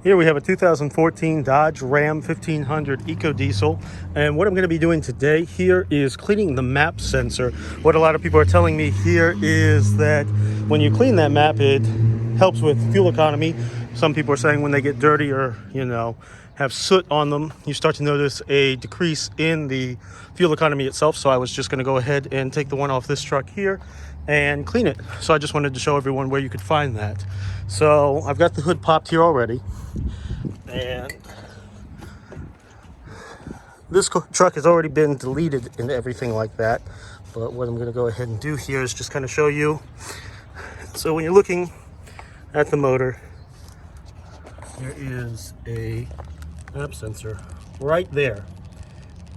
Here we have a 2014 Dodge Ram 1500 EcoDiesel, and what I'm going to be doing today here is cleaning the MAP sensor. What a lot of people are telling me here is that when you clean that MAP, it helps with fuel economy. Some people are saying when they get dirty or, have soot on them, you start to notice a decrease in the fuel economy itself. So I was just going to go ahead and take the one off this truck here and clean it. So I just wanted to show everyone where you could find that. So I've got the hood popped here already. And this truck has already been deleted and everything like that. But what I'm going to go ahead and do here is just kind of show you. So when you're looking at the motor, there is a MAP sensor right there.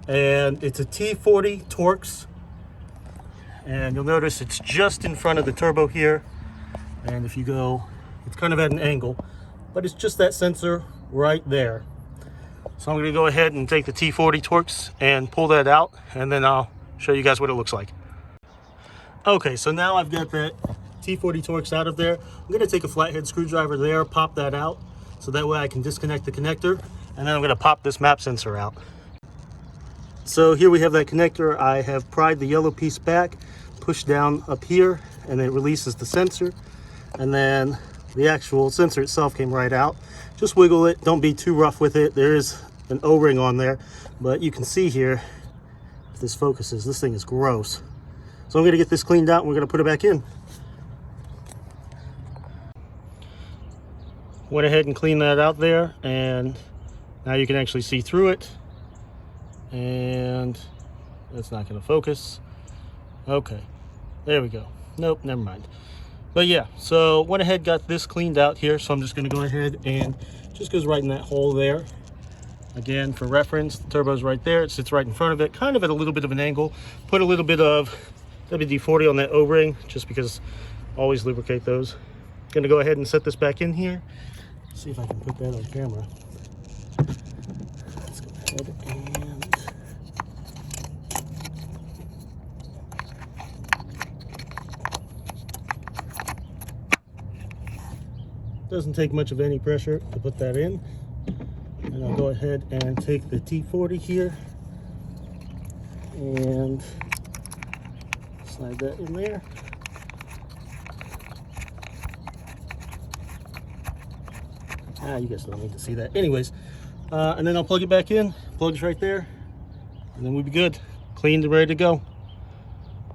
And it's a T40 Torx. And you'll notice it's just in front of the turbo here. And if you go, it's kind of at an angle, but it's just that sensor right there. So I'm going to go ahead and take the T40 Torx and pull that out, and then I'll show you guys what it looks like. Okay, so now I've got that T40 Torx out of there. I'm going to take a flathead screwdriver there, pop that out, so that way I can disconnect the connector, and then I'm going to pop this MAP sensor out. So here we have that connector. I have pried the yellow piece back, pushed down up here, and it releases the sensor, and then the actual sensor itself came right out. Just wiggle it, don't be too rough with it. There is an O-ring on there, but you can see here, if this focuses, this thing is gross. So I'm gonna get this cleaned out and we're gonna put it back in. Went ahead and cleaned that out there, and now you can actually see through it. And that's not gonna focus. Okay, there we go. Nope, never mind. But yeah, so went ahead, got this cleaned out here. So I'm just gonna go ahead and just goes right in that hole there. Again, for reference, the turbo's right there. It sits right in front of it, kind of at a little bit of an angle. Put a little bit of WD-40 on that O-ring, just because always lubricate those. Gonna go ahead and set this back in here. See if I can put that on camera. Let's go ahead and doesn't take much of any pressure to put that in. And I'll go ahead and take the T40 here and slide that in there. You guys don't need to see that. Anyways, and then I'll plug it back in. Plug's right there, and then we'll be good. Cleaned and ready to go.